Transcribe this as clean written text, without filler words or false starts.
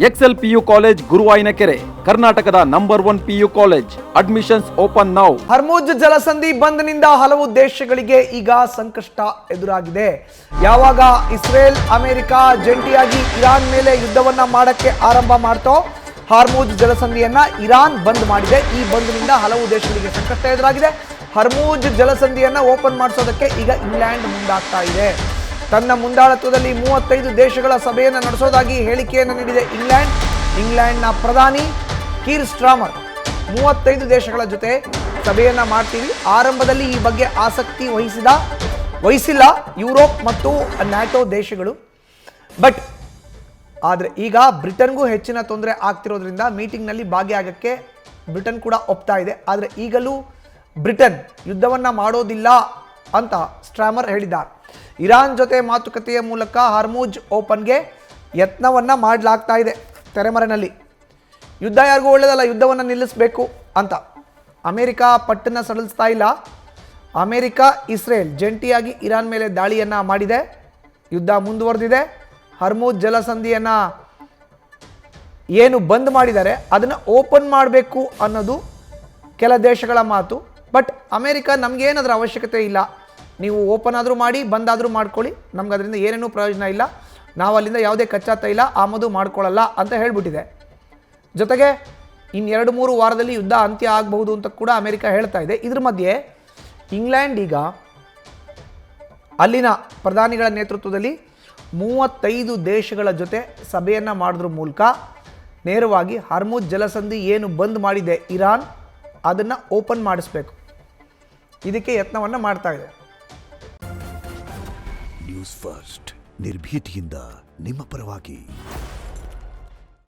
Excel PU college Guruvayanakere, ಕರ್ನಾಟಕದ number 1 PU college. Admissions open now. Hormuz ಜಲಸಂಧಿ ಬಂದ್ನಿಂದ ಹಲವು ದೇಶಗಳಿಗೆ ಈಗ ಸಂಕಷ್ಟ ಎದುರಾಗಿದೆ. ಯಾವಾಗ ಇಸ್ರೇಲ್ ಅಮೆರಿಕ ಜಂಟಿಯಾಗಿ ಇರಾನ್ ಮೇಲೆ ಯುದ್ಧವನ್ನ ಮಾಡಕ್ಕೆ ಆರಂಭ ಮಾಡ್ತೋ, ಹರ್ಮುಜ್ ಜಲಸಂಧಿಯನ್ನ ಇರಾನ್ ಬಂದ್ ಮಾಡಿದೆ. ಈ ಬಂದ್ನಿಂದ ಹಲವು ದೇಶಗಳಿಗೆ ಸಂಕಷ್ಟ ಎದುರಾಗಿದೆ. ಹರ್ಮುಜ್ ಜಲಸಂಧಿಯನ್ನ ಓಪನ್ ಮಾಡಿಸೋದಕ್ಕೆ ಈಗ ಇಂಗ್ಲೆಂಡ್ ಮುಂದಾಗ್ತಾ ಇದೆ. ತನ್ನ ಮುಂದಾಳತ್ವದಲ್ಲಿ 35 ದೇಶಗಳ ಸಭೆಯನ್ನು ನಡೆಸೋದಾಗಿ ಹೇಳಿಕೆಯನ್ನು ನೀಡಿದೆ ಇಂಗ್ಲೆಂಡ್ನ ಪ್ರಧಾನಿ ಕೀರ್ ಸ್ಟಾರ್ಮರ್ 35 ದೇಶಗಳ ಜೊತೆ ಸಭೆಯನ್ನು ಮಾಡ್ತೀವಿ. ಆರಂಭದಲ್ಲಿ ಈ ಬಗ್ಗೆ ಆಸಕ್ತಿ ವಹಿಸಿಲ್ಲ ಯುರೋಪ್ ಮತ್ತು ನ್ಯಾಟೋ ದೇಶಗಳು. ಆದರೆ ಈಗ ಬ್ರಿಟನ್ಗೂ ಹೆಚ್ಚಿನ ತೊಂದರೆ ಆಗ್ತಿರೋದ್ರಿಂದ ಮೀಟಿಂಗ್ನಲ್ಲಿ ಭಾಗಿಯಾಗಕ್ಕೆ ಬ್ರಿಟನ್ ಕೂಡ ಒಪ್ತಾ ಇದೆ. ಆದರೆ ಈಗಲೂ ಬ್ರಿಟನ್ ಯುದ್ಧವನ್ನು ಮಾಡೋದಿಲ್ಲ ಅಂತ ಸ್ಟಾರ್ಮರ್ ಹೇಳಿದ್ದಾರೆ. ಇರಾನ್ ಜೊತೆ ಮಾತುಕತೆಯ ಮೂಲಕ ಹರ್ಮುಜ್ ಓಪನ್ಗೆ ಯತ್ನವನ್ನು ಮಾಡಲಾಗ್ತಾ ಇದೆ. ತೆರೆಮರೆನಲ್ಲಿ ಯುದ್ಧ ಯಾರಿಗೂ ಒಳ್ಳೆಯದಲ್ಲ, ಯುದ್ಧವನ್ನು ನಿಲ್ಲಿಸಬೇಕು ಅಂತ ಅಮೆರಿಕ ಪಟ್ಟನ್ನು ಸಡಿಲಿಸ್ತಾ ಇಲ್ಲ. ಅಮೆರಿಕ ಇಸ್ರೇಲ್ ಜಂಟಿಯಾಗಿ ಇರಾನ್ ಮೇಲೆ ದಾಳಿಯನ್ನು ಮಾಡಿದೆ. ಯುದ್ಧ ಮುಂದುವರೆದಿದೆ. ಹರ್ಮುಜ್ ಜಲಸಂಧಿಯನ್ನು ಏನು ಬಂದ್ ಮಾಡಿದ್ದಾರೆ ಅದನ್ನು ಓಪನ್ ಮಾಡಬೇಕು ಅನ್ನೋದು ಕೆಲ ದೇಶಗಳ ಮಾತು. ಬಟ್ ಅಮೆರಿಕ ನಮಗೇನದರ ಅವಶ್ಯಕತೆ ಇಲ್ಲ, ನೀವು ಓಪನ್ ಆದರೂ ಮಾಡಿ ಬಂದಾದರೂ ಮಾಡ್ಕೊಳ್ಳಿ, ನಮ್ಗೆ ಅದರಿಂದ ಏನೇನೂ ಪ್ರಯೋಜನ ಇಲ್ಲ, ನಾವು ಅಲ್ಲಿಂದ ಯಾವುದೇ ಕಚ್ಚಾ ತೈಲ ಆಮದು ಮಾಡ್ಕೊಳ್ಳಲ್ಲ ಅಂತ ಹೇಳಿಬಿಟ್ಟಿದೆ. ಜೊತೆಗೆ ಇನ್ನು 2-3 ವಾರದಲ್ಲಿ ಯುದ್ಧ ಅಂತ್ಯ ಆಗಬಹುದು ಅಂತ ಕೂಡ ಅಮೆರಿಕ ಹೇಳ್ತಾ ಇದೆ. ಇದ್ರ ಮಧ್ಯೆ ಇಂಗ್ಲೆಂಡ್ ಈಗ ಅಲ್ಲಿನ ಪ್ರಧಾನಿಗಳ ನೇತೃತ್ವದಲ್ಲಿ 35 ದೇಶಗಳ ಜೊತೆ ಸಭೆಯನ್ನು ಮಾಡೋದ್ರ ಮೂಲಕ ನೇರವಾಗಿ ಹರ್ಮುಜ್ ಜಲಸಂಧಿ ಏನು ಬಂದ್ ಮಾಡಿದೆ ಇರಾನ್ ಅದನ್ನು ಓಪನ್ ಮಾಡಿಸ್ಬೇಕು, ಇದಕ್ಕೆ ಯತ್ನವನ್ನು ಮಾಡ್ತಾ ಇದೆ. ನ್ಯೂಸ್ ಫಸ್ಟ್ ನಿರ್ಭೀತಿಯಿಂದ ನಿಮ್ಮ ಪರವಾಗಿ.